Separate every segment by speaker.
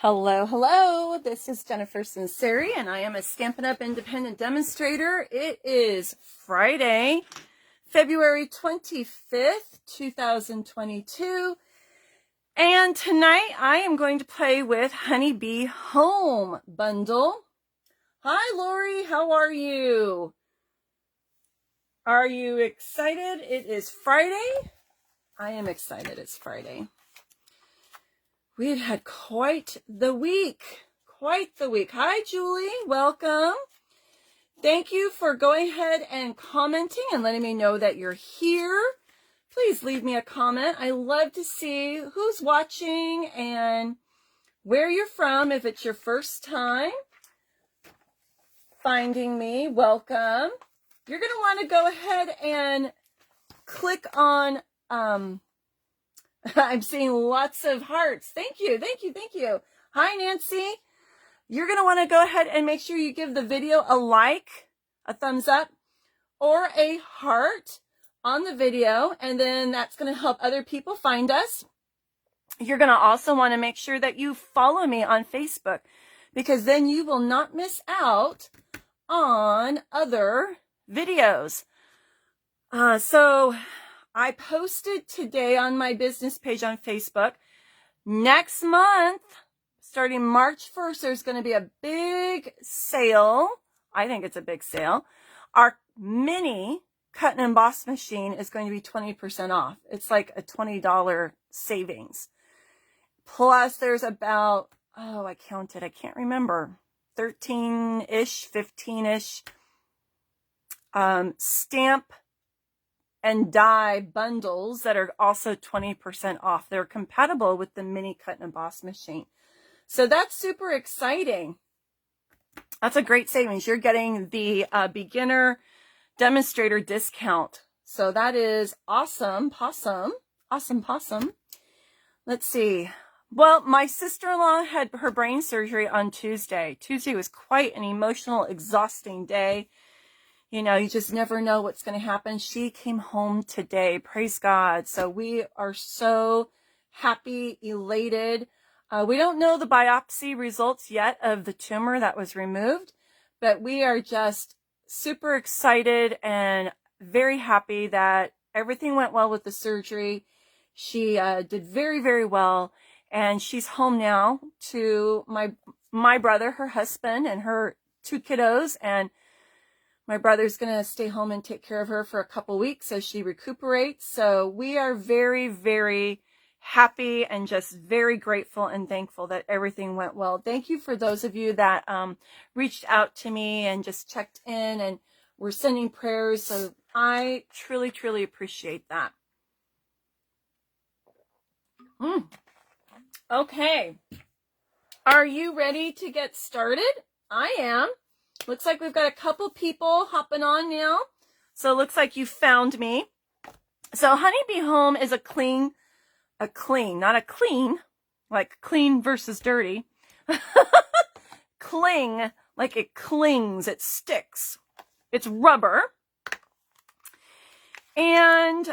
Speaker 1: Hello, hello. This is Jennifer Sinceri, and I am a Stampin' Up! Independent demonstrator. It is Friday, February 25th, 2022. And tonight I am going to play with Honeybee Home Bundle. Hi, Lori. How are you? Are you excited? It is Friday. I am excited. It's Friday. We've had quite the week. Hi, Julie. Welcome. Thank you for going ahead and commenting and letting me know that you're here. Please leave me a comment. I love to see who's watching and where you're from. If it's your first time finding me, welcome. You're going to want to go ahead and click on I'm seeing lots of hearts. Thank you. Hi, Nancy. You're going to want to go ahead and make sure you give the video a like, a thumbs up, or a heart on the video, and then that's going to help other people find us. You're going to also want to make sure that you follow me on Facebook, because then you will not miss out on other videos. So I posted today on my business page on Facebook. Next month, starting March 1st, there's going to be a big sale. I think it's a big sale. Our mini cut and emboss machine is going to be 20% off. It's like a $20 savings. Plus, there's about, I counted, I can't remember, 13-ish, 15-ish stamp and die bundles that are also 20% off. They're compatible with the mini cut and emboss machine. So that's super exciting. That's a great savings. You're getting the beginner demonstrator discount. So that is awesome. Awesome. Let's see. Well, my sister-in-law had her brain surgery on Tuesday. Tuesday was quite an emotional, exhausting day. You know, you just never know what's going to happen. She came home today. Praise God. So we are so happy, elated. We don't know the biopsy results yet of the tumor that was removed, but we are just super excited and very happy that everything went well with the surgery. She did very, very well, and she's home now to my brother, her husband, and her 2 kiddos, and my brother's going to stay home and take care of her for a couple weeks as she recuperates. So we are very, very happy and just very grateful and thankful that everything went well. Thank you for those of you that reached out to me and just checked in and were sending prayers. So I truly, truly appreciate that. Okay. Are you ready to get started? I am. Looks like we've got a couple people hopping on now. So it looks like you found me. So Honeybee Home is not a clean, like clean versus dirty. Cling, like it clings, it sticks. It's rubber. And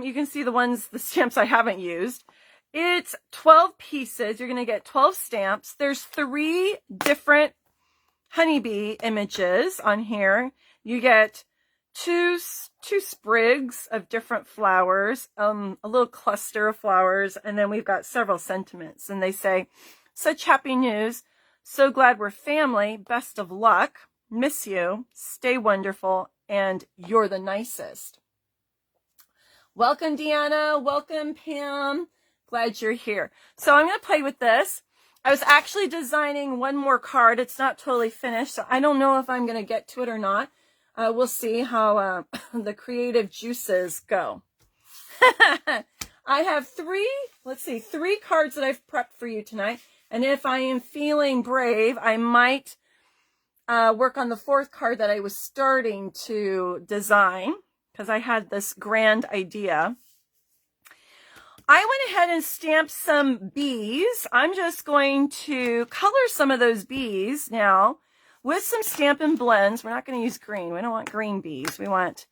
Speaker 1: you can see the stamps I haven't used. It's 12 pieces. You're going to get 12 stamps. There's 3 different honeybee images on here. You get two sprigs of different flowers, a little cluster of flowers, and then we've got several sentiments. And they say, such happy news, so glad we're family, best of luck, miss you, stay wonderful, and you're the nicest. Welcome, Deanna. Welcome, Pam. Glad you're here. So I'm going to play with this. I was actually designing one more card. It's not totally finished, so I don't know if I'm going to get to it or not. We'll see how the creative juices go. I have 3 cards that I've prepped for you tonight. And if I am feeling brave, I might work on the 4th card that I was starting to design, because I had this grand idea. I went ahead and stamped some bees. I'm just going to color some of those bees now with some Stampin' Blends. We're not going to use green. We don't want green bees. We want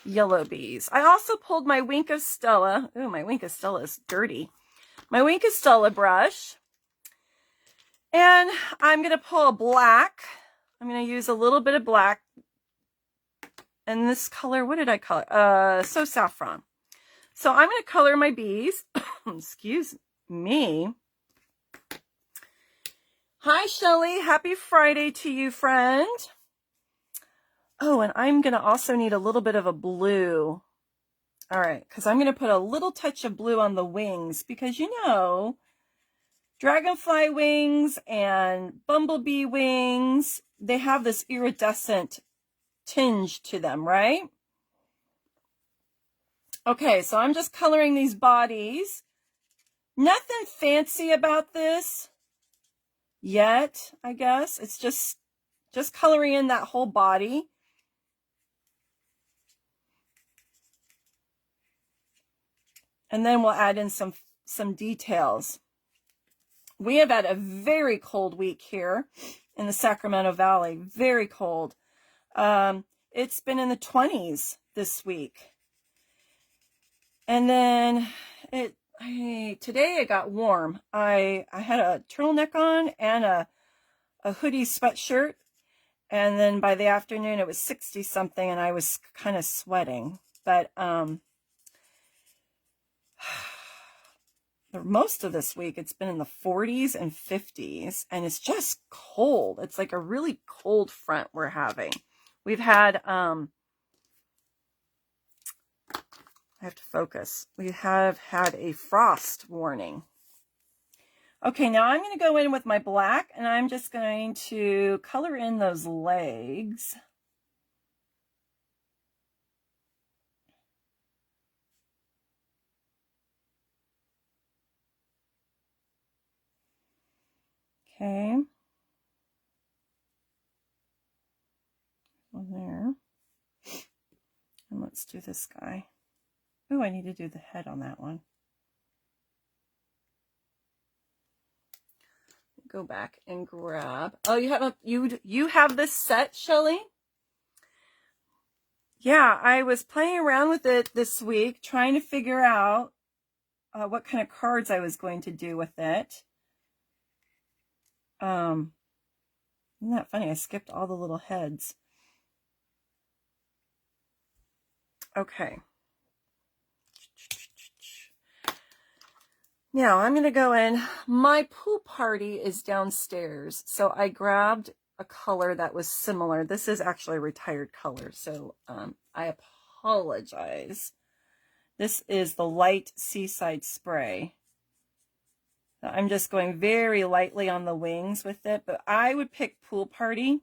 Speaker 1: yellow bees. I also pulled my Wink of Stella. Ooh, my Wink of Stella is dirty. My Wink of Stella brush. And I'm going to pull a black. I'm going to use a little bit of black. And this color, what did I color? So saffron. So I'm going to color my bees. Excuse me. Hi, Shelly. Happy Friday to you, friend. Oh, and I'm going to also need a little bit of a blue. All right, because I'm going to put a little touch of blue on the wings because, you know, dragonfly wings and bumblebee wings, they have this iridescent tinge to them, right? Okay, so I'm just coloring these bodies. Nothing fancy about this yet, I guess. It's just coloring in that whole body. And then we'll add in some details. We have had a very cold week here in the Sacramento Valley. Very cold. It's been in the 20s this week. And then today it got warm. I had a turtleneck on and a hoodie sweatshirt. And then by the afternoon it was 60 something and I was kind of sweating. But most of this week it's been in the 40s and 50s and it's just cold. It's like a really cold front we're having. We've had I have to focus. We have had a frost warning. Okay, now I'm going to go in with my black and I'm just going to color in those legs. Okay. One there. And let's do this guy. Oh, I need to do the head on that one. Go back and grab. Oh, you have this set, Shelly? Yeah, I was playing around with it this week, trying to figure out what kind of cards I was going to do with it. Isn't that funny? I skipped all the little heads. Okay. Now I'm going to go in. My pool party is downstairs. So I grabbed a color that was similar. This is actually a retired color. So I apologize. This is the light Seaside Spray. I'm just going very lightly on the wings with it, but I would pick Pool Party.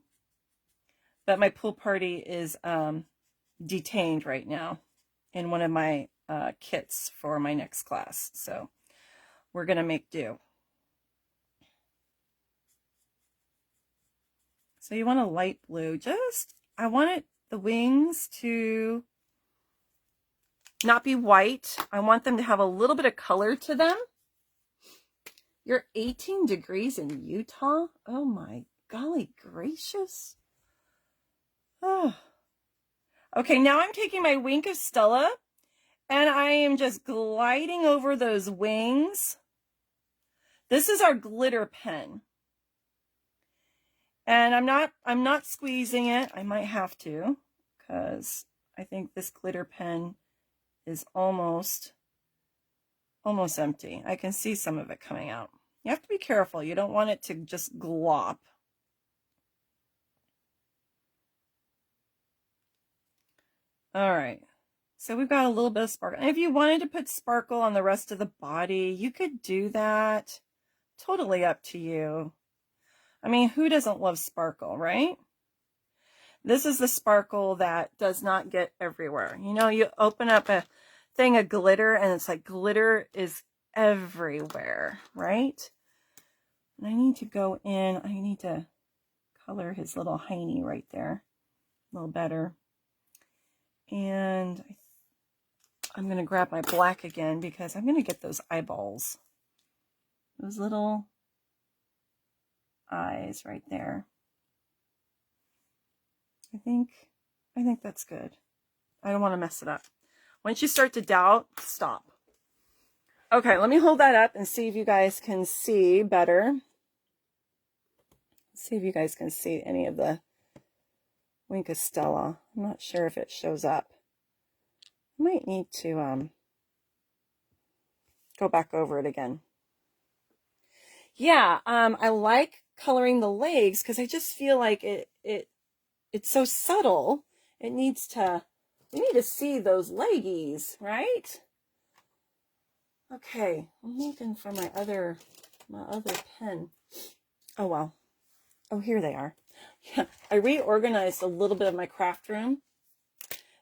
Speaker 1: But my Pool Party is detained right now in one of my kits for my next class. So we're going to make do. So you want a light blue. I want the wings to not be white. I want them to have a little bit of color to them. You're 18 degrees in Utah? Oh my golly gracious. Oh. Okay, now I'm taking my Wink of Stella and I am just gliding over those wings. This is our glitter pen. And I'm not squeezing it. I might have to because I think this glitter pen is almost empty. I can see some of it coming out. You have to be careful. You don't want it to just glop. All right. So we've got a little bit of sparkle. And if you wanted to put sparkle on the rest of the body, you could do that. Totally up to you. I mean, who doesn't love sparkle, right? This is the sparkle that does not get everywhere. You know, you open up a thing of glitter and it's like glitter is everywhere, right? And I need to go in. I need to color his little hiney right there a little better. And I'm going to grab my black again because I'm going to get those eyeballs. Those little eyes right there. I think that's good. I don't want to mess it up. Once you start to doubt, stop. Okay, let me hold that up and see if you guys can see better. Let's see if you guys can see any of the Wink of Stella. I'm not sure if it shows up. I might need to go back over it again. Yeah, I like coloring the legs because I just feel like it's so subtle. It needs to, we need to see those leggies, right? Okay, I'm looking for my other pen. Oh well. Oh, here they are. Yeah, I reorganized a little bit of my craft room.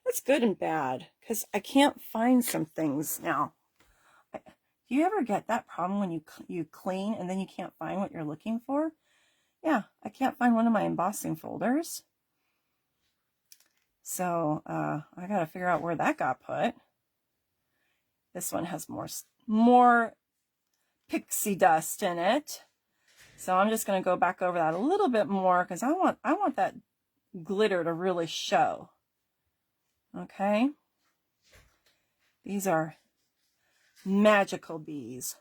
Speaker 1: That's good and bad because I can't find some things now. Do you ever get that problem when you clean and then you can't find what you're looking for? Yeah, I can't find one of my embossing folders. So I got to figure out where that got put. This one has more pixie dust in it. So I'm just going to go back over that a little bit more because I want that glitter to really show. Okay. These are magical bees.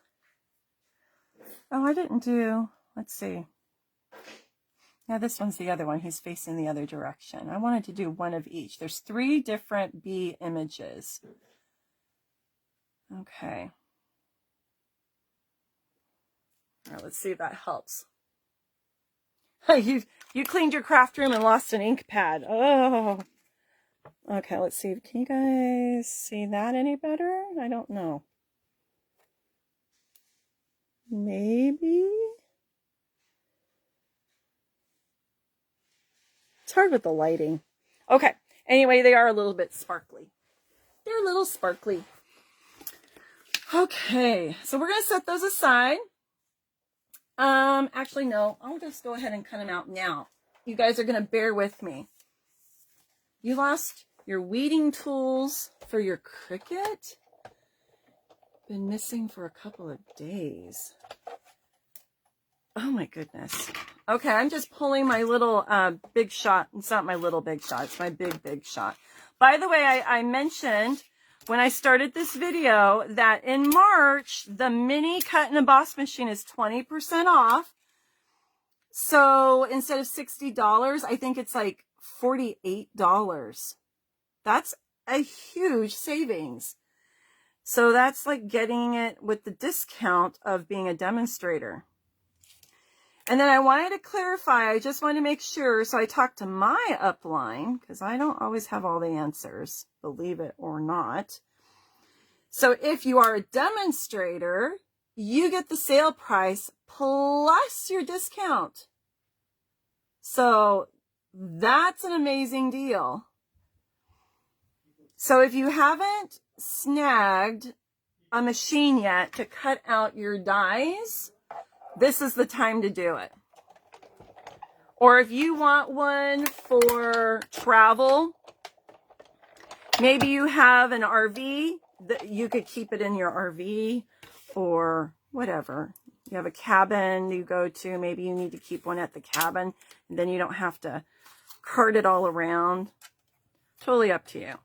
Speaker 1: Oh, I didn't do, let's see. Yeah, this one's the other one. He's facing the other direction. I wanted to do one of each. There's 3 different bee images. Okay. All right, let's see if that helps. You cleaned your craft room and lost an ink pad. Oh. Okay, let's see. Can you guys see that any better? I don't know. Maybe. It's hard with the lighting. Okay. Anyway, they are a little bit sparkly. They're a little sparkly. Okay, so we're going to set those aside. Actually, no. I'll just go ahead and cut them out now. You guys are going to bear with me. You lost your weeding tools for your Cricut? Been missing for a couple of days. Oh my goodness. Okay, I'm just pulling my little Big Shot. It's not my little Big Shot. It's my Big Shot. By the way, I mentioned when I started this video that in March, the mini cut and emboss machine is 20% off. So instead of $60, I think it's like $48. That's a huge savings. So that's like getting it with the discount of being a demonstrator. And then I wanted to clarify, I just wanted to make sure, so I talked to my upline, because I don't always have all the answers, believe it or not. So if you are a demonstrator, you get the sale price plus your discount. So that's an amazing deal. So if you haven't snagged a machine yet to cut out your dies, this is the time to do it. Or if you want one for travel, maybe you have an RV, that you could keep it in your RV or whatever. You have a cabin you go to, maybe you need to keep one at the cabin, and then you don't have to cart it all around. Totally up to you.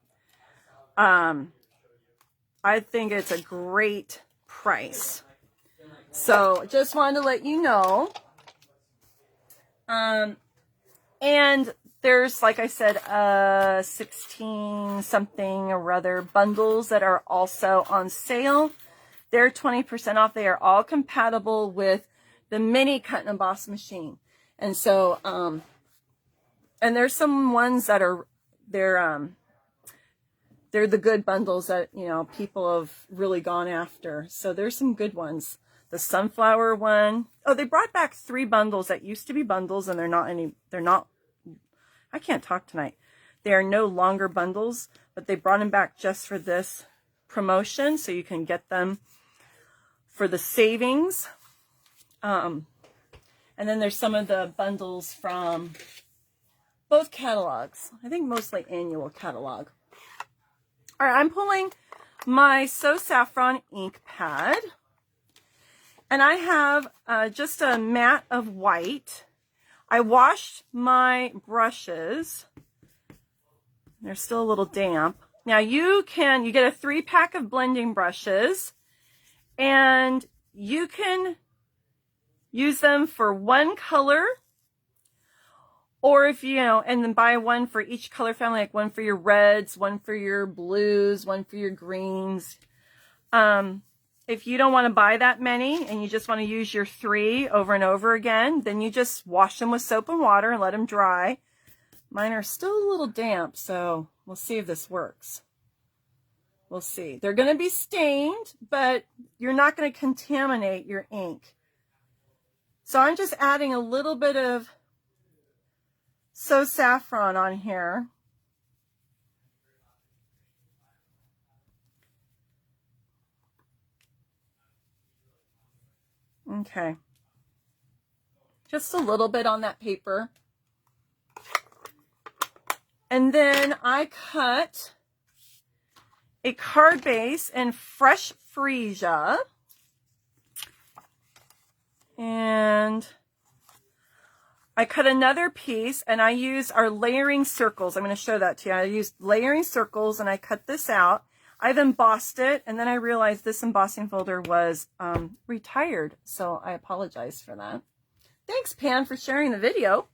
Speaker 1: I think it's a great price. So just wanted to let you know. And there's, like I said, 16 something or other bundles that are also on sale. They're 20% off. They are all compatible with the mini cut and emboss machine. And so, and there's some ones that are, they're the good bundles that, you know, people have really gone after. So there's some good ones. The sunflower one. Oh, they brought back 3 bundles that used to be bundles, and they're not, I can't talk tonight. They are no longer bundles, but they brought them back just for this promotion, so you can get them for the savings. And then there's some of the bundles from both catalogs. I think mostly annual catalog. All right, I'm pulling my So Saffron ink pad. And I have just a mat of white. I washed my brushes. They're still a little damp. Now you get a 3-pack of blending brushes, and you can use them for one color Or if, you know, and then buy one for each color family, like one for your reds, one for your blues, one for your greens. If you don't want to buy that many and you just want to use your 3 over and over again, then you just wash them with soap and water and let them dry. Mine are still a little damp, so we'll see if this works. We'll see. They're going to be stained, but you're not going to contaminate your ink. So I'm just adding a little bit of So Saffron on here. Okay. Just a little bit on that paper. And then I cut a card base in Fresh Freesia. And I cut another piece, and I use our layering circles. I'm going to show that to you. I used layering circles, and I cut this out. I've embossed it, and then I realized this embossing folder was retired, so I apologize for that. Thanks, Pan, for sharing the video.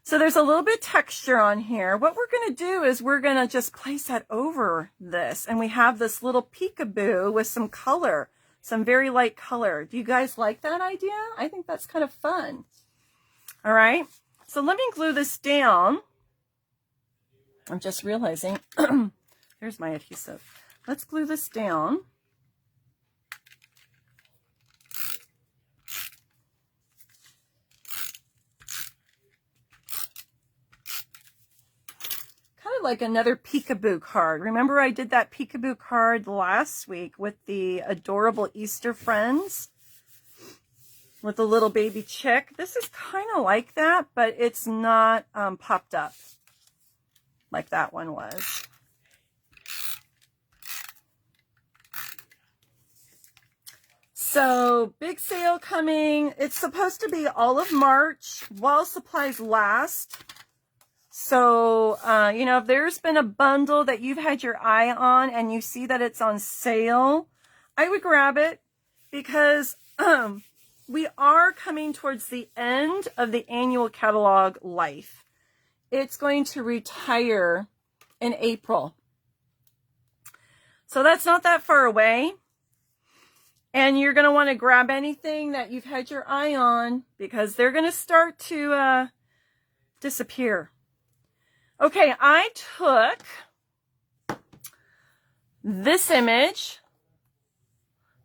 Speaker 1: So there's a little bit of texture on here. What we're going to do is we're going to just place that over this, and we have this little peekaboo with some color, some very light color. Do you guys like that idea? I think that's kind of fun. All right, so let me glue this down. I'm just realizing, here's my adhesive. Let's glue this down. Kind of like another peekaboo card. Remember I did that peekaboo card last week with the adorable Easter friends? With a little baby chick. This is kind of like that, but it's not popped up like that one was. So, big sale coming. It's supposed to be all of March while supplies last. So, you know, if there's been a bundle that you've had your eye on and you see that it's on sale, I would grab it because we are coming towards the end of the annual catalog life. It's going to retire in April. So that's not that far away. And you're going to want to grab anything that you've had your eye on because they're going to start to disappear. Okay, I took this image.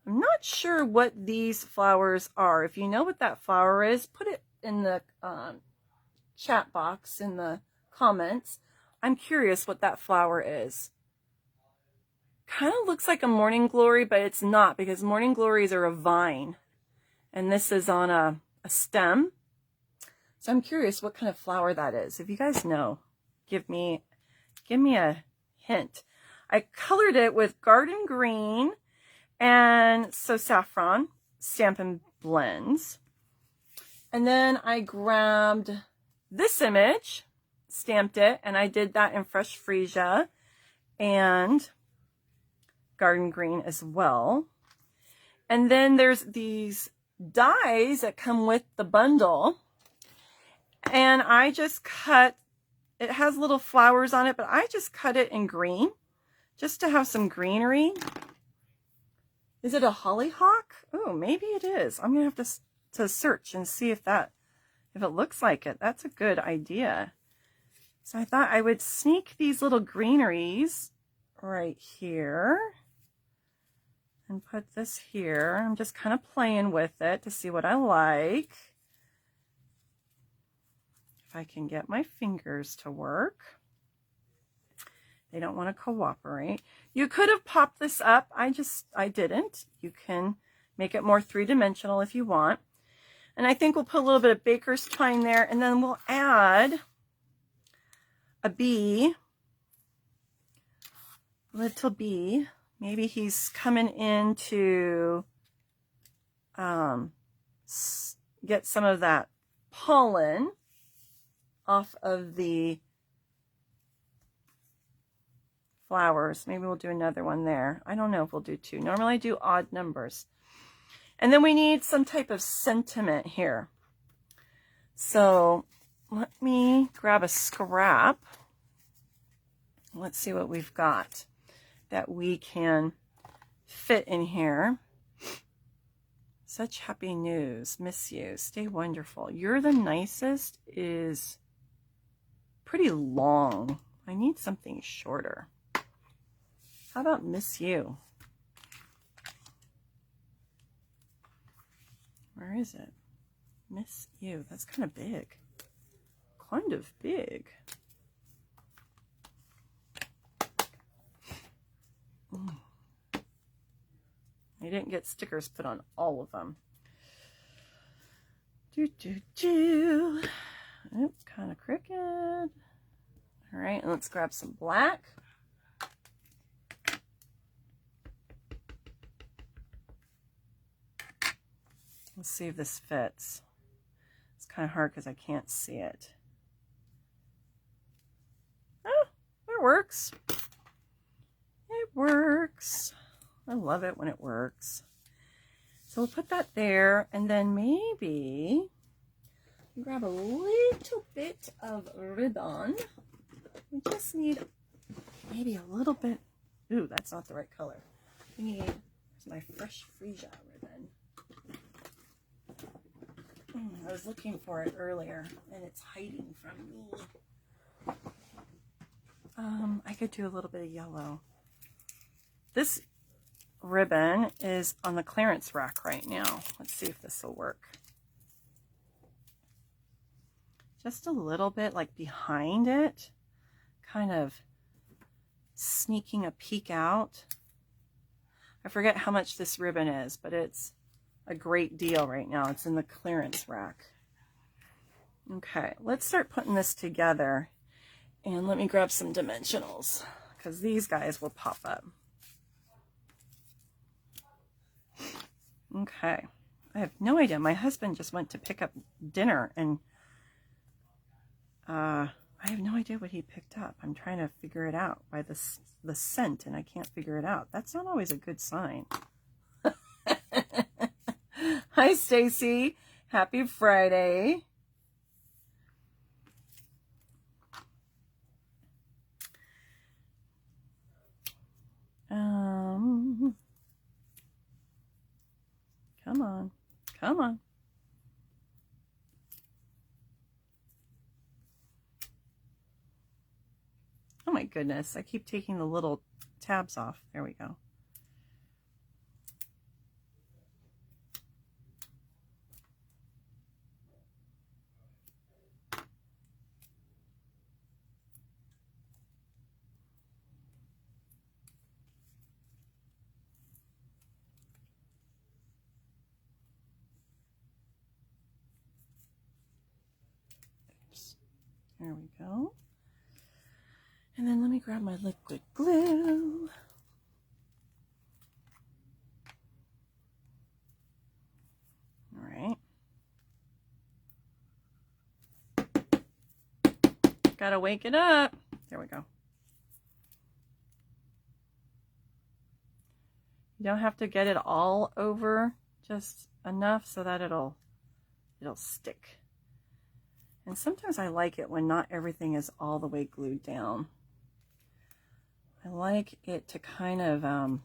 Speaker 1: I'm not sure what these flowers are. If you know what that flower is, put it in the chat box, in the comments. I'm curious what that flower is. Kind of looks like a morning glory, but it's not because morning glories are a vine. And this is on a stem. So I'm curious what kind of flower that is. If you guys know, give me a hint. I colored it with Garden Green and So Saffron Stampin' Blends. And then I grabbed this image, stamped it, and I did that in Fresh Freesia and Garden Green as well. And then there's these dies that come with the bundle. And I just cut, it has little flowers on it, but I just cut it in green just to have some greenery. Is it a hollyhock? Oh, maybe it is. I'm going to have to search and see if it looks like it. That's a good idea. So I thought I would sneak these little greeneries right here and put this here. I'm just kind of playing with it to see what I like. If I can get my fingers to work. They don't want to cooperate. You could have popped this up. I didn't. You can make it more three-dimensional if you want. And I think we'll put a little bit of baker's twine there, and then we'll add a bee. Little bee. Maybe he's coming in to get some of that pollen off of the flowers. Maybe we'll do another one there. I don't know if we'll do two. Normally I do odd numbers. And then we need some type of sentiment here. So let me grab a scrap. Let's see what we've got that we can fit in here. Such happy news. Miss you. Stay wonderful. You're the nicest is pretty long. I need something shorter. How about miss you? Where is it? Miss you. That's kind of big. Kind of big. I didn't get stickers put on all of them. Oop, kind of crooked. All right, and let's grab some black. Let's see if this fits. It's kind of hard because I can't see it. Oh, it works. It works. I love it when it works. So we'll put that there, and then maybe grab a little bit of ribbon. We just need maybe a little bit. Ooh, that's not the right color. We need my fresh freesia ribbon. I was looking for it earlier, and it's hiding from me. I could do a little bit of yellow. This ribbon is on the clearance rack right now. Let's see if this will work. Just a little bit like behind it, kind of sneaking a peek out. I forget how much this ribbon is, but it's a great deal right now. It's in the clearance rack. Okay, let's start putting this together, and let me grab some dimensionals because these guys will pop up. Okay, I have no idea. My husband just went to pick up dinner, and I have no idea what he picked up. I'm trying to figure it out by the scent, and I can't figure it out. That's not always a good sign. Hi, Stacy. Happy Friday. Come on. Come on. Oh my goodness. I keep taking the little tabs off. There we go. There we go. And then let me grab my liquid glue. All right. Gotta wake it up. There we go. You don't have to get it all over, just enough so that it'll stick. And sometimes I like it when not everything is all the way glued down. I like it to kind of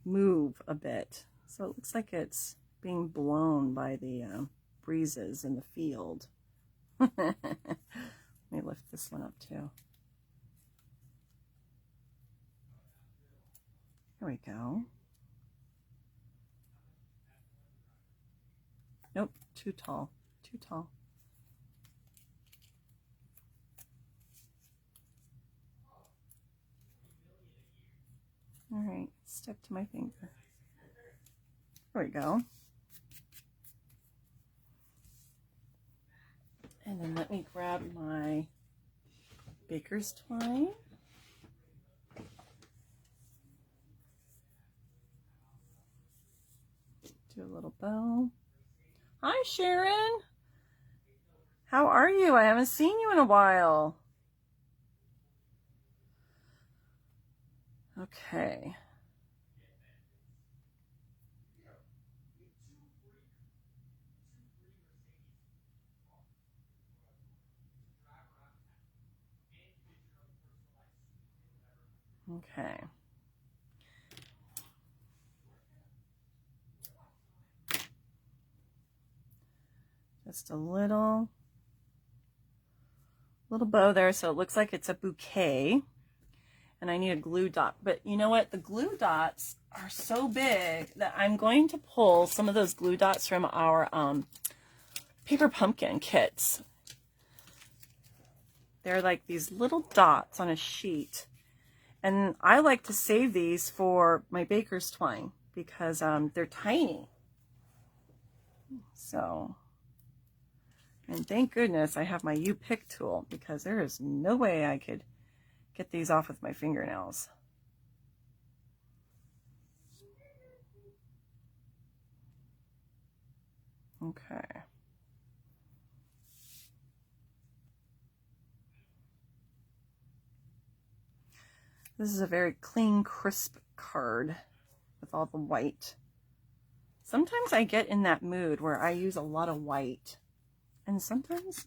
Speaker 1: move a bit. So it looks like it's being blown by the breezes in the field. Let me lift this one up too. There we go. Nope, too tall, too tall. All right, stuck to my finger. There we go. And then let me grab my baker's twine. Do a little bow. Hi, Sharon. How are you? I haven't seen you in a while. Okay. Okay. Just a little bow there, so it looks like it's a bouquet. And I need a glue dot. But you know what? The glue dots are so big that I'm going to pull some of those glue dots from our paper pumpkin kits. They're like these little dots on a sheet. And I like to save these for my baker's twine because they're tiny. So, and thank goodness I have my U-Pick tool because there is no way I could get these off with my fingernails. Okay. This is a very clean, crisp card with all the white. Sometimes I get in that mood where I use a lot of white, and sometimes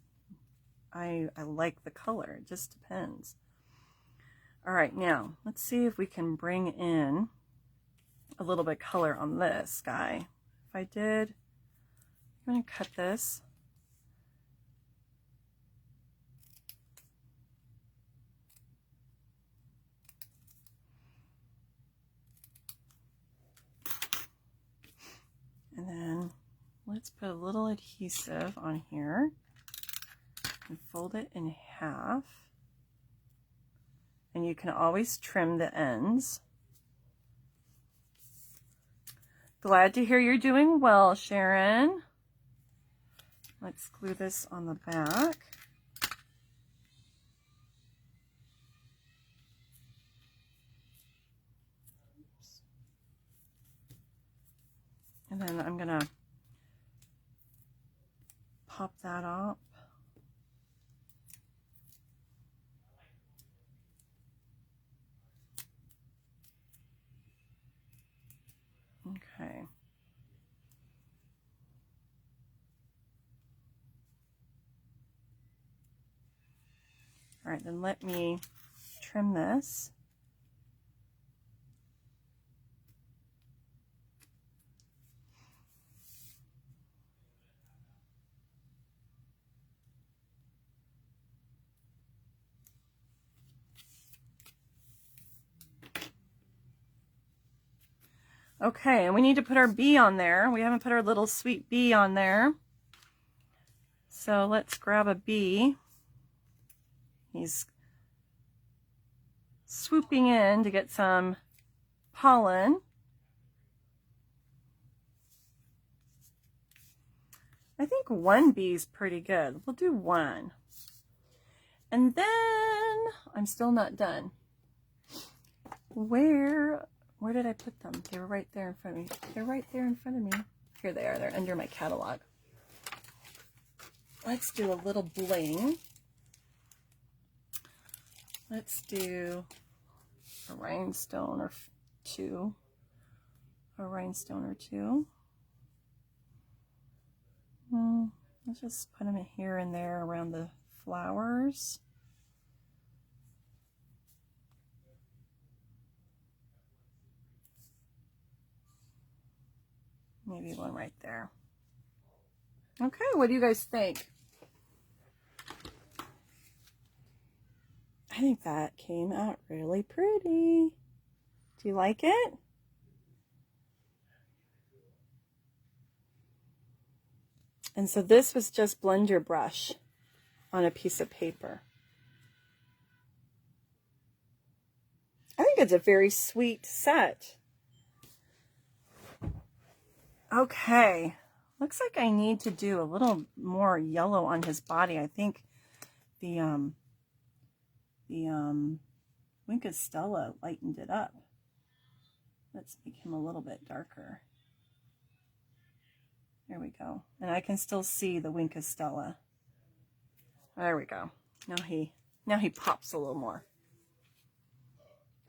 Speaker 1: I like the color. It just depends. All right, now let's see if we can bring in a little bit of color on this guy. If I did, I'm going to cut this. And then let's put a little adhesive on here and fold it in half. And you can always trim the ends. Glad to hear you're doing well, Sharon. Let's glue this on the back. And then I'm gonna pop that up. Okay. All right, then let me trim this. Okay, and we need to put our bee on there. We haven't put our little sweet bee on there. So let's grab a bee. He's swooping in to get some pollen. I think one bee is pretty good. We'll do one. And then I'm still not done. Where did I put them? They were right there in front of me. They're right there in front of me. Here they are. They're under my catalog. Let's do a little bling. Let's do a rhinestone or two. A rhinestone or two. Let's just put them here and there around the flowers. Maybe one right there. Okay, what do you guys think? I think that came out really pretty. Do you like it? And so this was just blend your brush on a piece of paper. I think it's a very sweet set. Okay, looks like I need to do a little more yellow on his body. I think the Wink of Stella lightened it up. Let's make him a little bit darker. There we go. And I can still see the Wink of Stella. There we go. Now he pops a little more.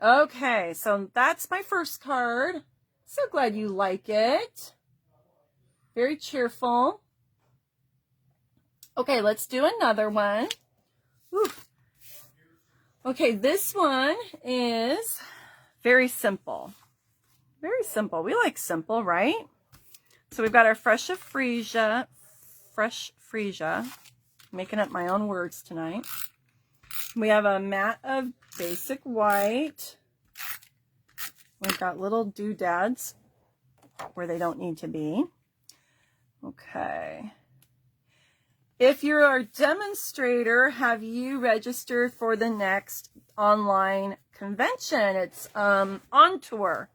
Speaker 1: Okay, so that's my first card. So glad you like it. Very cheerful. Okay, let's do another one. Ooh. Okay, this one is very simple. Very simple. We like simple, right? So we've got our fresh freesia, making up my own words tonight. We have a mat of basic white. We've got little doodads where they don't need to be. Okay. If you're our demonstrator, have you registered for the next online convention? It's on tour.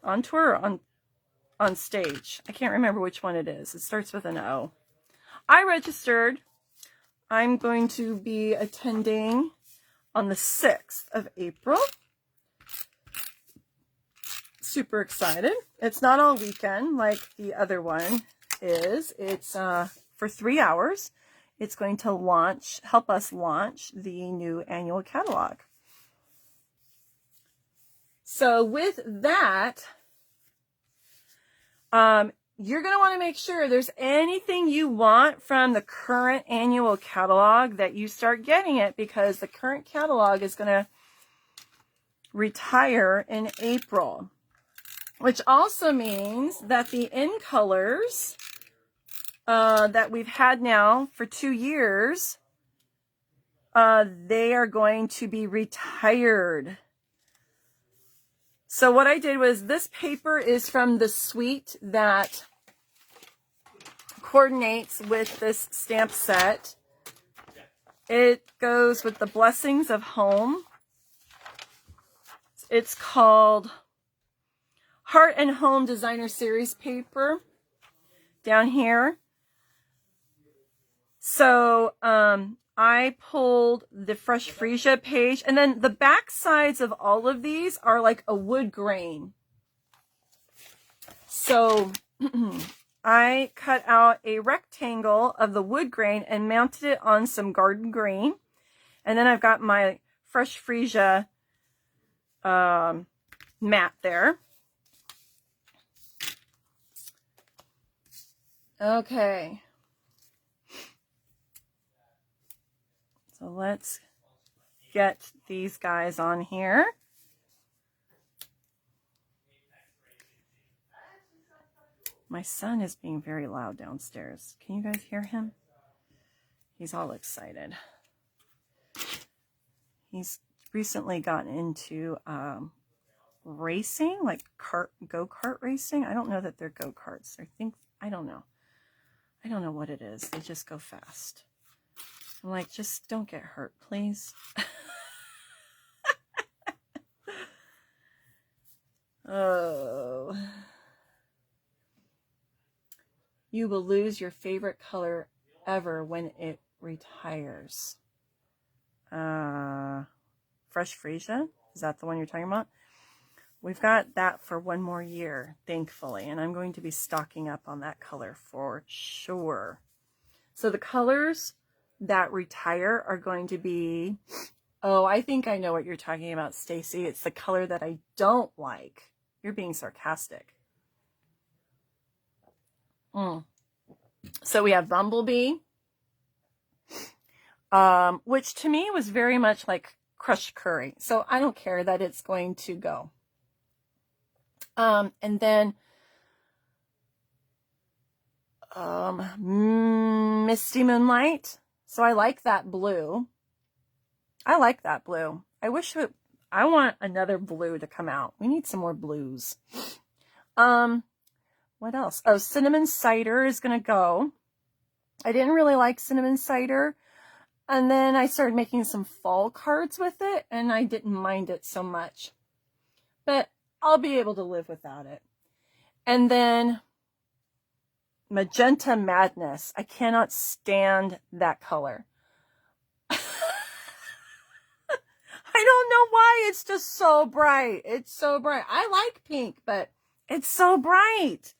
Speaker 1: On tour or on stage? I can't remember which one it is. It starts with an O. I registered. I'm going to be attending on the 6th of April. Super excited. It's not all weekend like the other one is. It's for 3 hours. It's going to help us launch the new annual catalog. So with that, you're going to want to make sure there's anything you want from the current annual catalog that you start getting it, because the current catalog is going to retire in April, which also means that the in colors that we've had now for 2 years, they are going to be retired. So what I did was, this paper is from the suite that coordinates with this stamp set. It goes with the Blessings of Home. It's called Heart and Home Designer Series paper down here. So I pulled the Fresh Freesia page, and then the back sides of all of these are like a wood grain. So I cut out a rectangle of the wood grain and mounted it on some garden green. And then I've got my Fresh Freesia mat there. Okay. So let's get these guys on here. My son is being very loud downstairs. Can you guys hear him? He's all excited. He's recently gotten into racing, like go-kart racing. I don't know that they're go-karts. I don't know. I don't know what it is. They just go fast. I'm like, just don't get hurt, please. Oh. You will lose your favorite color ever when it retires. Fresh Freesia? Is that the one you're talking about? We've got that for 1 more year, thankfully, and I'm going to be stocking up on that color for sure. So the colors that retire are going to be, oh, I think I know what you're talking about, Stacy. It's the color that I don't like. You're being sarcastic. So we have Bumblebee, which to me was very much like crushed curry. So I don't care that it's going to go. And then Misty Moonlight. So I like that blue. I like that blue. I want another blue to come out. We need some more blues. What else? Oh, Cinnamon Cider is going to go. I didn't really like Cinnamon Cider. And then I started making some fall cards with it, and I didn't mind it so much. But I'll be able to live without it. And then Magenta Madness. I cannot stand that color. I don't know why. It's just so bright. It's so bright. I like pink, but it's so bright.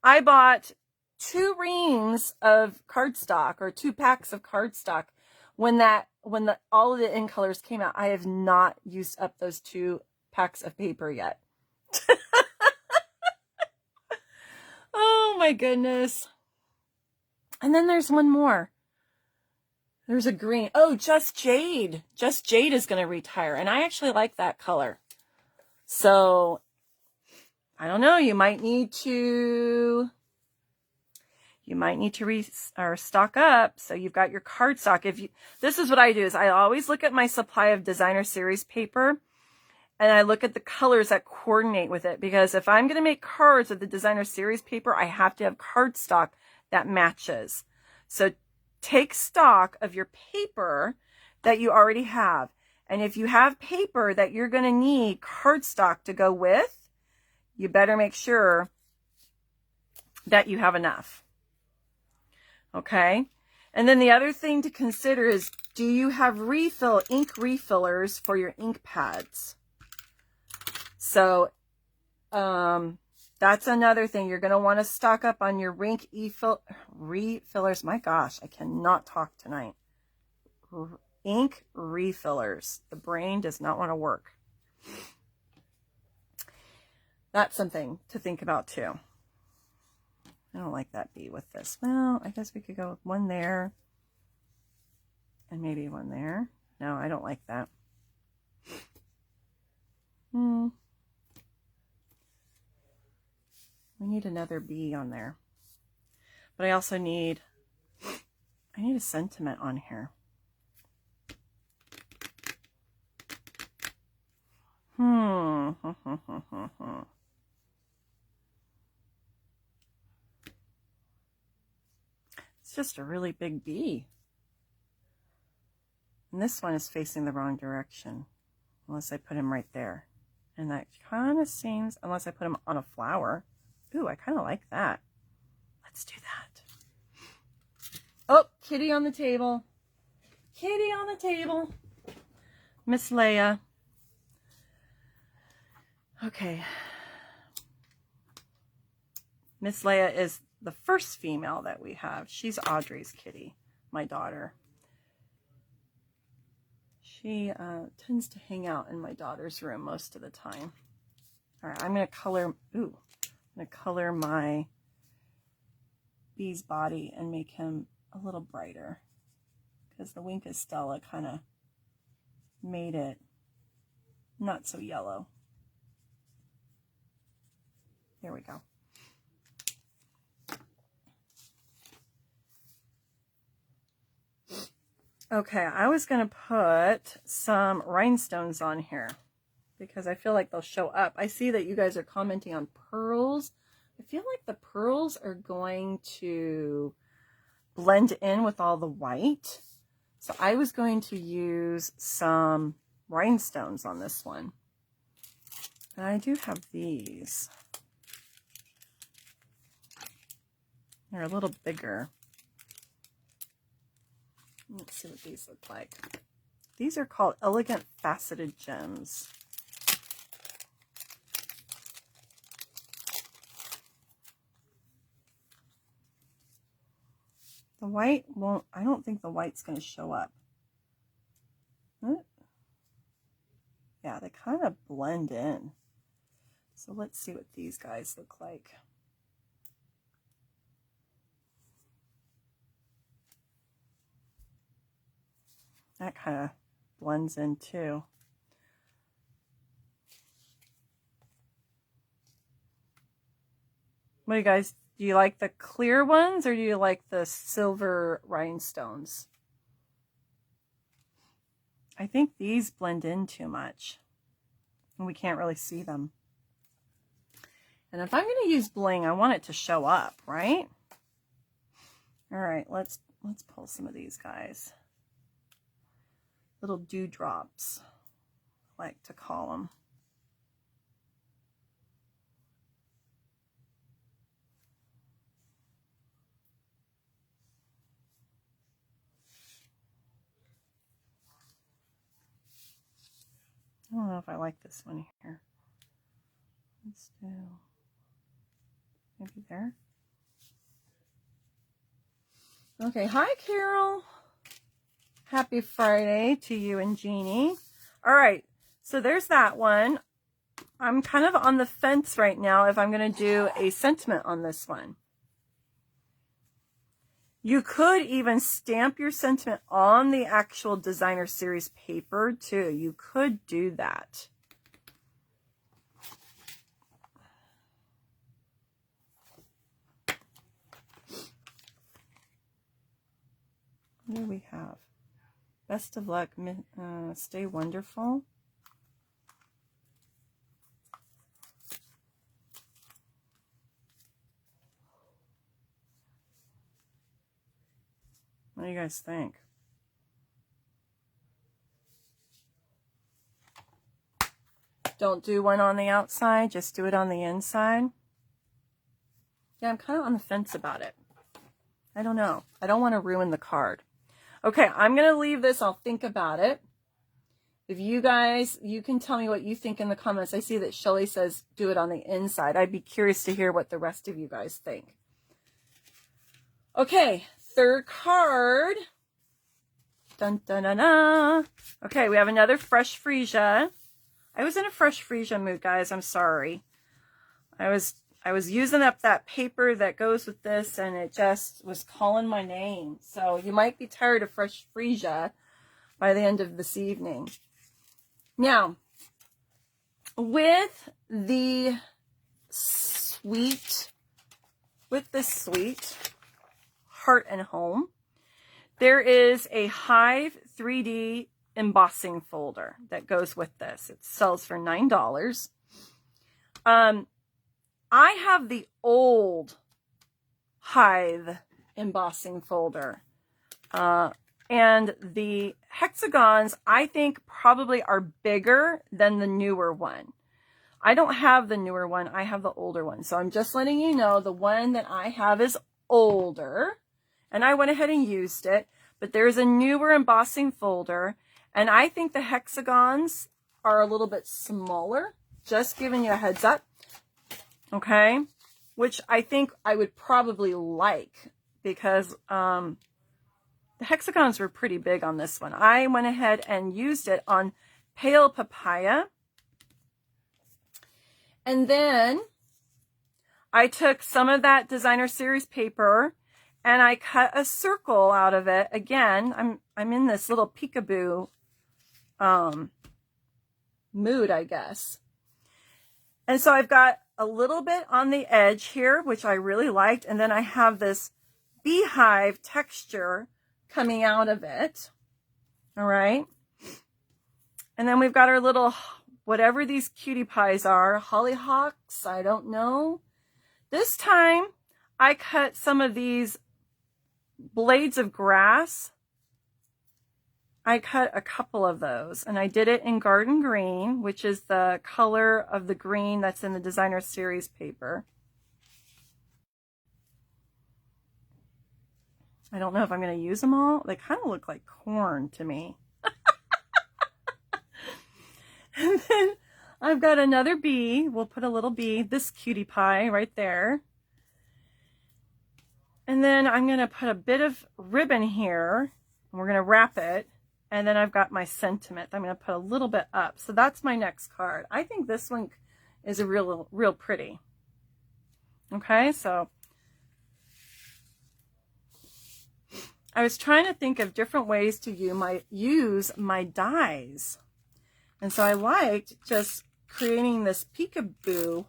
Speaker 1: I bought 2 reams of cardstock, or 2 packs of cardstock when all of the in colors came out. I have not used up those 2 packs of paper yet. Oh my goodness. And then there's one more. There's a green. Oh, Just Jade. Just Jade is going to retire. And I actually like that color. So, I don't know. You might need to stock up. So you've got your cardstock. This is what I do is I always look at my supply of designer series paper and I look at the colors that coordinate with it, because if I'm going to make cards with the designer series paper, I have to have cardstock that matches. So take stock of your paper that you already have. And if you have paper that you're going to need cardstock to go with, you better make sure that you have enough. Okay? And then the other thing to consider is, do you have ink refillers for your ink pads? So, that's another thing. You're going to want to stock up on your ink refillers. My gosh, I cannot talk tonight. Ink refillers. The brain does not want to work. That's something to think about too. I don't like that B with this. Well, I guess we could go with one there and maybe one there. No, I don't like that. We need another B on there. But I also need a sentiment on here. It's just a really big B. And this one is facing the wrong direction. Unless I put him right there. And that kind of seems, unless I put him on a flower. Ooh, I kind of like that. Let's do that. Oh, kitty on the table. Kitty on the table. Miss Leia. Okay. Miss Leia is the first female that we have. She's Audrey's kitty, my daughter. She tends to hang out in my daughter's room most of the time. All right, I'm going to color, I'm going to color my bee's body and make him a little brighter, because the wink of Stella kind of made it not so yellow. There we go. Okay, I was going to put some rhinestones on here because I feel like they'll show up. I see that you guys are commenting on pearls. I feel like the pearls are going to blend in with all the white. So I was going to use some rhinestones on this one. And I do have these. They're a little bigger. Let's see what these look like. These are called Elegant Faceted Gems. The white won't, I don't think the white's going to show up. Yeah, they kind of blend in. So let's see what these guys look like. That kind of blends in too. What do you guys, do you like the clear ones or do you like the silver rhinestones? I think these blend in too much and we can't really see them. And if I'm going to use bling, I want it to show up, right? All right, let's pull some of these guys. Little dewdrops, I like to call them. I don't know if I like this one here. Let's do maybe there. Okay, hi Carol. Happy Friday to you and Jeannie. All right, so there's that one. I'm kind of on the fence right now if I'm going to do a sentiment on this one. You could even stamp your sentiment on the actual designer series paper too. You could do that. What do we have? Best of luck. Stay wonderful. What do you guys think? Don't do one on the outside, just do it on the inside. Yeah, I'm kind of on the fence about it. I don't know. I don't want to ruin the card. Okay, I'm going to leave this. I'll think about it. If you guys, you can tell me what you think in the comments. I see that Shelly says do it on the inside. I'd be curious to hear what the rest of you guys think. Okay, third card. Dun, dun, dun, dun. Okay, we have another fresh freesia. I was in a fresh freesia mood, guys. I'm sorry. I was using up that paper that goes with this, and it just was calling my name. So you might be tired of fresh freesia by the end of this evening. Now, with this sweet Heart and Home, there is a Hive 3D embossing folder that goes with this. It sells for $9. I have the old Hive embossing folder. And the hexagons, I think, probably are bigger than the newer one. I don't have the newer one. I have the older one. So I'm just letting you know the one that I have is older. And I went ahead and used it. But there's a newer embossing folder. And I think the hexagons are a little bit smaller. Just giving you a heads up. Okay? Which I think I would probably like. Because the hexagons were pretty big on this one. I went ahead and used it on Pale Papaya. And then I took some of that designer series paper and I cut a circle out of it. Again, I'm in this little peekaboo mood, I guess. And so I've got a little bit on the edge here, which I really liked. And then I have this beehive texture coming out of it. All right. And then we've got our little, whatever these cutie pies are, hollyhocks, I don't know. This time I cut some of these blades of grass. I cut a couple of those, and I did it in garden green, which is the color of the green that's in the designer series paper. I don't know if I'm going to use them all. They kind of look like corn to me. And then I've got another bee. We'll put a little bee, this cutie pie right there. And then I'm going to put a bit of ribbon here, and we're going to wrap it. And then I've got my sentiment. I'm going to put a little bit up. So that's my next card. I think this one is a real pretty. Okay, so I was trying to think of different ways to use my dies. And so I liked just creating this peekaboo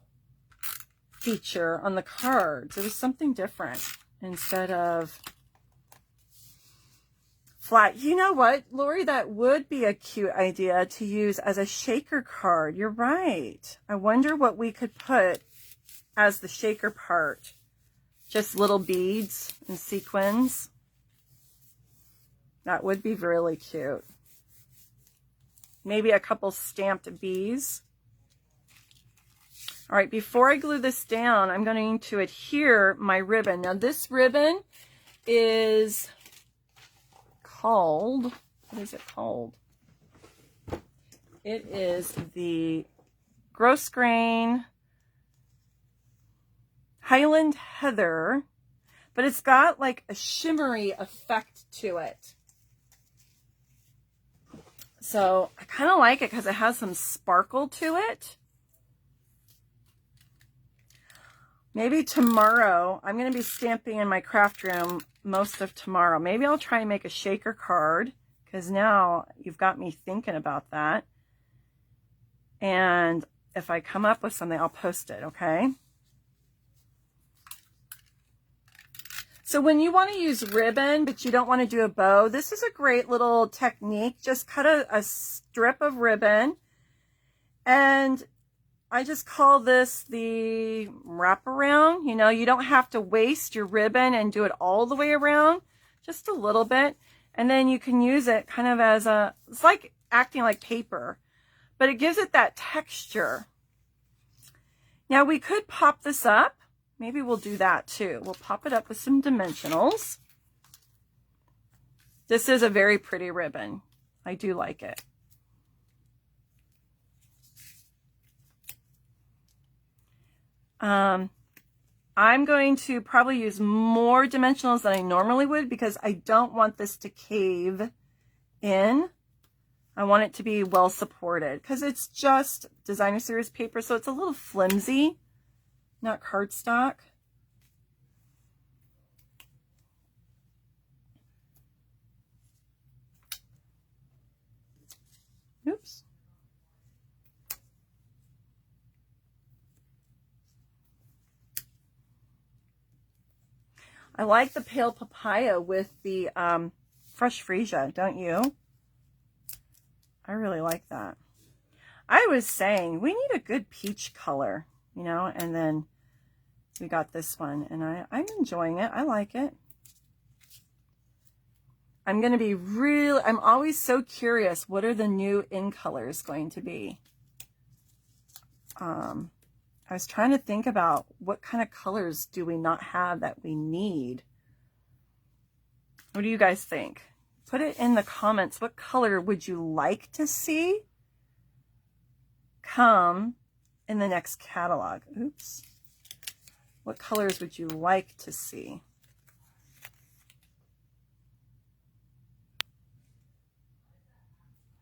Speaker 1: feature on the cards. It was something different instead of flat. You know what, Lori? That would be a cute idea to use as a shaker card. You're right. I wonder what we could put as the shaker part. Just little beads and sequins. That would be really cute. Maybe a couple stamped bees. All right, before I glue this down, I'm going to adhere my ribbon. Now this ribbon is called, what is it called? It is the Gross Grain Highland Heather, but it's got like a shimmery effect to it. So I kind of like it because it has some sparkle to it. Maybe tomorrow, I'm going to be stamping in my craft room most of tomorrow. Maybe I'll try and make a shaker card, because now you've got me thinking about that. And if I come up with something, I'll post it, okay? So when you want to use ribbon, but you don't want to do a bow, this is a great little technique. Just cut a strip of ribbon, and I just call this the wraparound. You know, you don't have to waste your ribbon and do it all the way around, just a little bit. And then you can use it kind of as a, it's like acting like paper, but it gives it that texture. Now we could pop this up. Maybe we'll do that too. We'll pop it up with some dimensionals. This is a very pretty ribbon. I do like it. I'm going to probably use more dimensionals than I normally would, because I don't want this to cave in. I want it to be well supported, because it's just designer series paper, so it's a little flimsy, not cardstock. Oops. I like the pale papaya with the fresh freesia, don't you? I really like that. I was saying we need a good peach color, you know, and then we got this one, and I'm enjoying it. I like it. I'm going to be I'm always so curious, what are the new in colors going to be? I was trying to think about what kind of colors do we not have that we need. What do you guys think? Put it in the comments. What color would you like to see come in the next catalog? Oops. What colors would you like to see?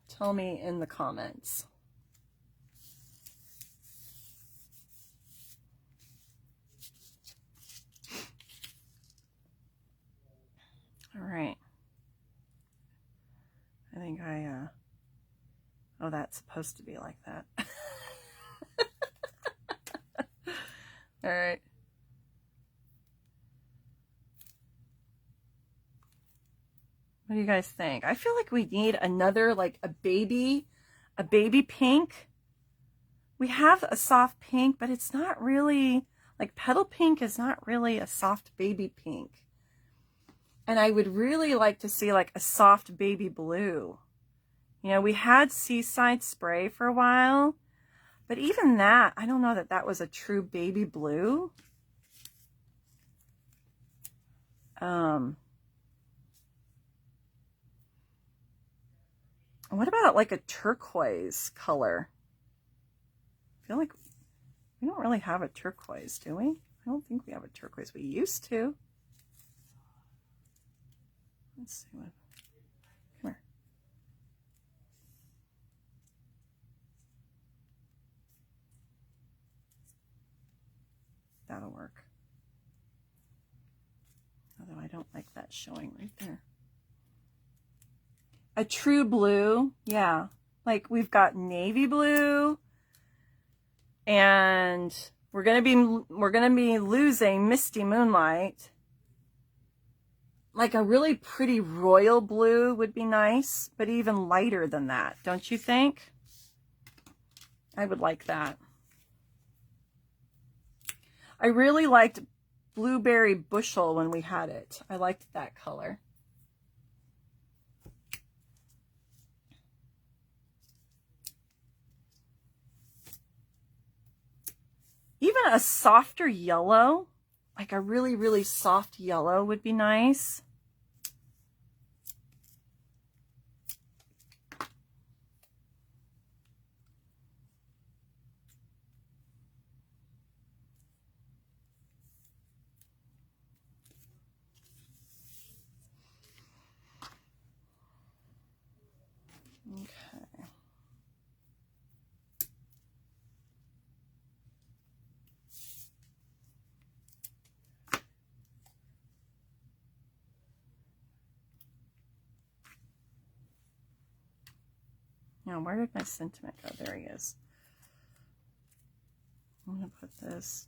Speaker 1: Tell me in the comments. All right. I think oh, that's supposed to be like that. All right. What do you guys think? I feel like we need another, like a baby pink. We have a soft pink, but it's not really, like petal pink is not really a soft baby pink. And I would really like to see like a soft baby blue. You know, we had Seaside Spray for a while, but even that, I don't know that that was a true baby blue. What about like a turquoise color? I feel like we don't really have a turquoise, do we? I don't think we have a turquoise. We used to. Let's see what. Come here. That'll work. Although I don't like that showing right there. A true blue, yeah. Like we've got navy blue, and we're gonna be losing Misty Moonlight. Like a really pretty royal blue would be nice, but even lighter than that, don't you think? I would like that. I really liked Blueberry Bushel when we had it. I liked that color. Even a softer yellow, like a really, really soft yellow would be nice. Okay. Now, where did my sentiment go? There he is. I'm going to put this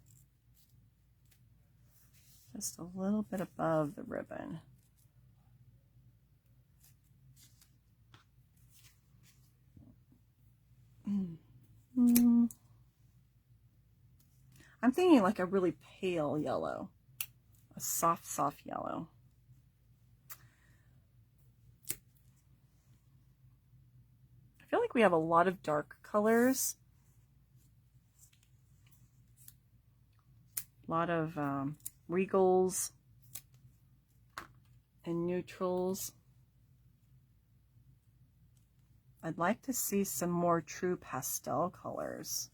Speaker 1: just a little bit above the ribbon. I'm thinking like a really pale yellow, a soft, soft yellow. I feel like we have a lot of dark colors, a lot of regals and neutrals. I'd like to see some more true pastel colors.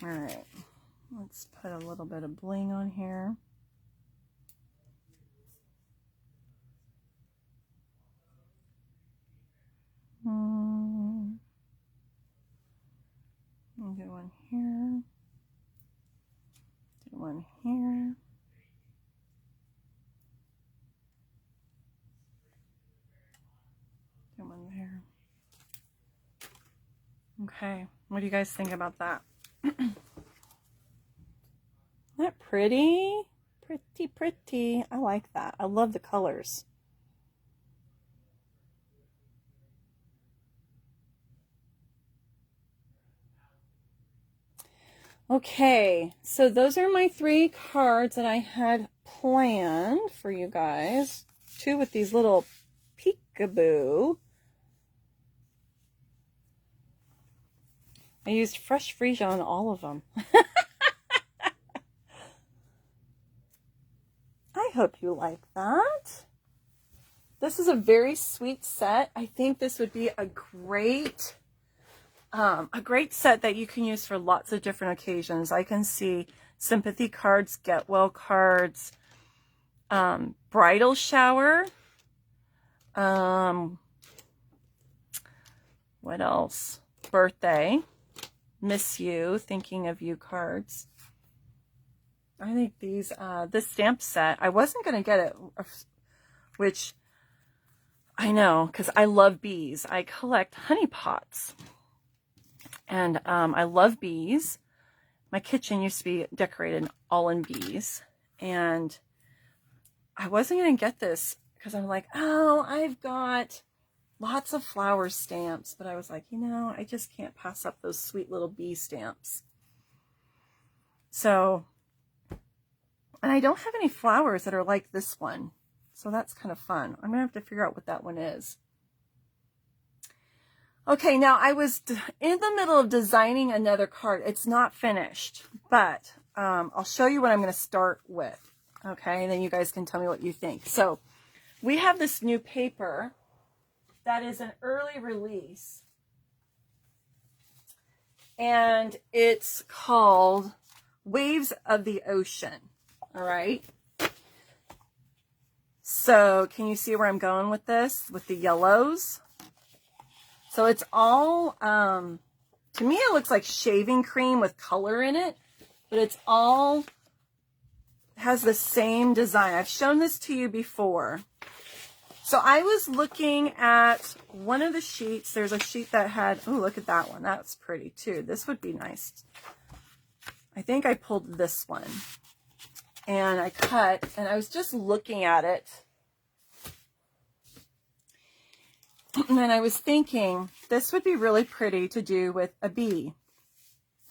Speaker 1: All right, let's put a little bit of bling on here. I'll do one here. Do one here. Do one there. Okay, what do you guys think about that? Isn't that pretty? Pretty, pretty. I like that. I love the colors. Okay, so those are my 3 cards that I had planned for you guys. 2 with these little peekaboo. I used fresh freesia on all of them. I hope you like that. This is a very sweet set. I think this would be a great set that you can use for lots of different occasions. I can see sympathy cards, get well cards, bridal shower. What else? Birthday, miss you, thinking of you cards. I think these, this stamp set, I wasn't going to get it, which I know, because I love bees. I collect honey pots. And I love bees. My kitchen used to be decorated all in bees. And I wasn't going to get this because I'm like, oh, I've got lots of flower stamps. But I was like, you know, I just can't pass up those sweet little bee stamps. So, and I don't have any flowers that are like this one. So that's kind of fun. I'm going to have to figure out what that one is. Okay, now I was in the middle of designing another card. It's not finished, but I'll show you what I'm going to start with. Okay, and then you guys can tell me what you think. So we have this new paper that is an early release. And it's called Waves of the Ocean. All right. So can you see where I'm going with this? With the yellows? So it's all, to me it looks like shaving cream with color in it, but it's all, has the same design. I've shown this to you before. So I was looking at one of the sheets. There's a sheet that had, oh, look at that one. That's pretty too. This would be nice. I think I pulled this one and I cut, and I was just looking at it. And then I was thinking this would be really pretty to do with a bee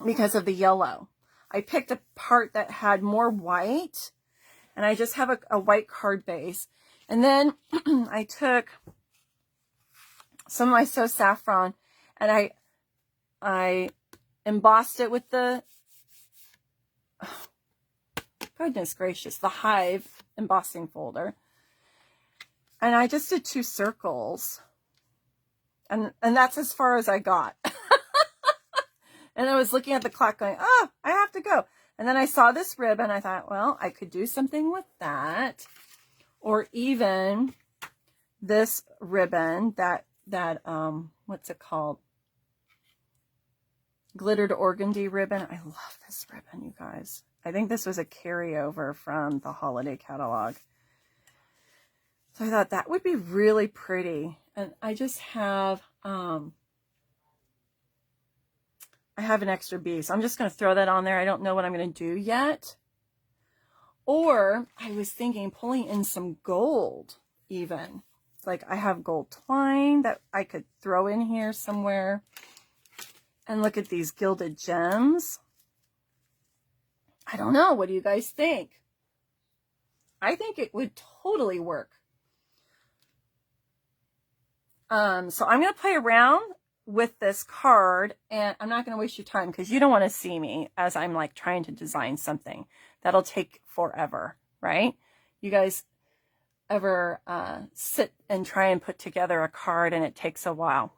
Speaker 1: because of the yellow. I picked a part that had more white, and I just have a white card base. And then I took some of my So Saffron and I embossed it with the, oh, goodness gracious, the Hive embossing folder. And I just did 2 circles. And that's as far as I got. And I was looking at the clock going, oh, I have to go. And then I saw this ribbon. I thought, well, I could do something with that. Or even this ribbon that what's it called? Glittered organdy ribbon. I love this ribbon, you guys. I think this was a carryover from the holiday catalog. So I thought that would be really pretty. And I just have, I have an extra bee, so I'm just going to throw that on there. I don't know what I'm going to do yet. Or I was thinking pulling in some gold even. Like I have gold twine that I could throw in here somewhere. And look at these gilded gems. I don't know. What do you guys think? I think it would totally work. So I'm going to play around with this card, and I'm not going to waste your time because you don't want to see me as I'm like trying to design something. That'll take forever, right? You guys ever sit and try and put together a card and it takes a while?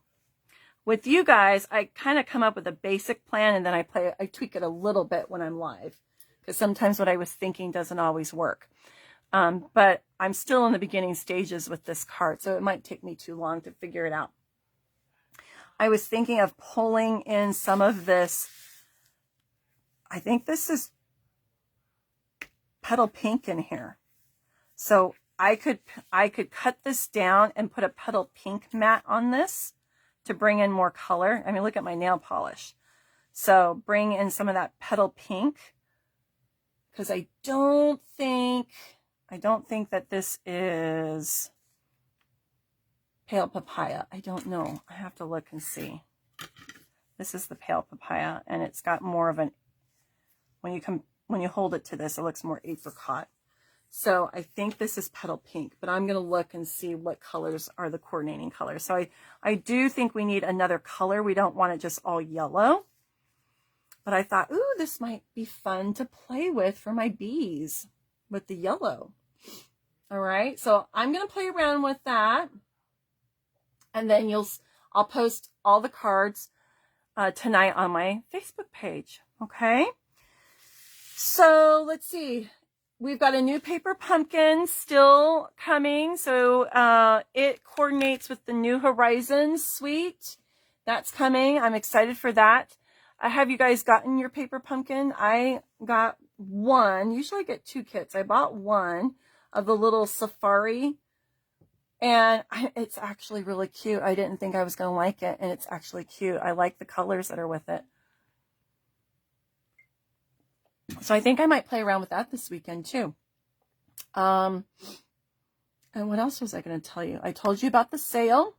Speaker 1: With you guys, I kind of come up with a basic plan and then I tweak it a little bit when I'm live because sometimes what I was thinking doesn't always work. But I'm still in the beginning stages with this card, so it might take me too long to figure it out. I was thinking of pulling in some of this. I think this is petal pink in here. So I could cut this down and put a petal pink mat on this to bring in more color. I mean, look at my nail polish. So bring in some of that petal pink because I don't think that this is pale papaya. I don't know. I have to look and see. This is the pale papaya, and it's got more of an, when you hold it to this, it looks more apricot. So I think this is petal pink, but I'm going to look and see what colors are the coordinating colors. So I do think we need another color. We don't want it just all yellow. But I thought, ooh, this might be fun to play with for my bees with the yellow. All right, so I'm going to play around with that. And then I'll post all the cards tonight on my Facebook page. Okay. So let's see. We've got a new paper pumpkin still coming. So it coordinates with the New Horizons suite. That's coming. I'm excited for that. Have you guys gotten your paper pumpkin? I got one. Usually I get 2 kits. I bought one of the little safari. And it's actually really cute. I didn't think I was going to like it, and it's actually cute. I like the colors that are with it. So I think I might play around with that this weekend too. And what else was I going to tell you? I told you about the sale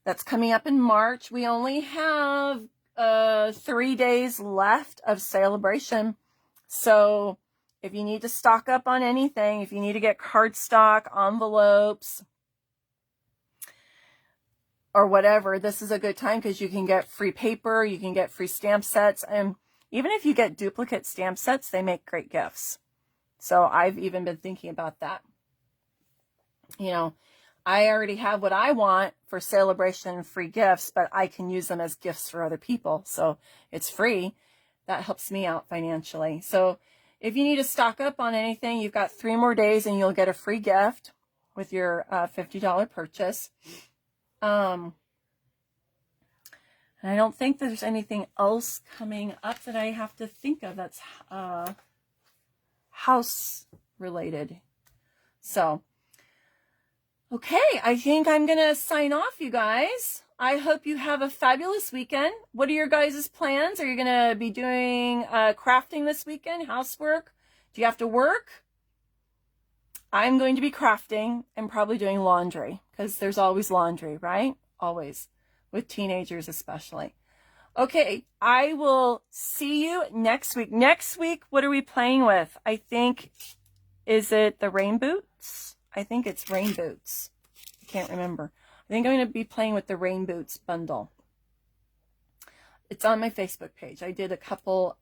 Speaker 1: that's coming up in March. We only have 3 days left of celebration. So if you need to stock up on anything, if you need to get cardstock, envelopes, or whatever, this is a good time because you can get free paper, you can get free stamp sets, and even if you get duplicate stamp sets, they make great gifts. So I've even been thinking about that. You know, I already have what I want for celebration and free gifts, but I can use them as gifts for other people. So it's free. That helps me out financially. So if you need to stock up on anything, you've got 3 more days and you'll get a free gift with your $50 purchase. And I don't think there's anything else coming up that I have to think of that's house related. So, okay, I think I'm going to sign off, you guys. I hope you have a fabulous weekend. What are your guys' plans? Are you going to be doing crafting this weekend, housework? Do you have to work? I'm going to be crafting and probably doing laundry because there's always laundry, right? Always, with teenagers especially. Okay, I will see you next week. Next week, what are we playing with? I think, is it the rain boots? I think it's rain boots. I can't remember. I think I'm going to be playing with the Rain Boots bundle. It's on my Facebook page. I did a couple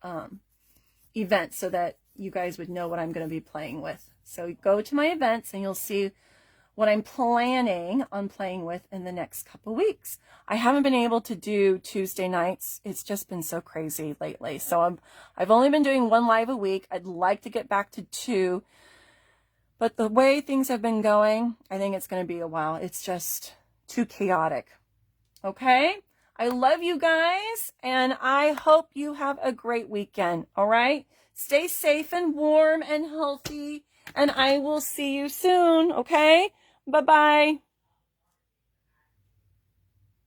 Speaker 1: events so that you guys would know what I'm going to be playing with. So go to my events and you'll see what I'm planning on playing with in the next couple weeks. I haven't been able to do Tuesday nights. It's just been so crazy lately. So I've only been doing 1 live a week. I'd like to get back to 2. But the way things have been going, I think it's going to be a while. It's just too chaotic. Okay? I love you guys, and I hope you have a great weekend, all right? Stay safe and warm and healthy, and I will see you soon, okay? Bye-bye.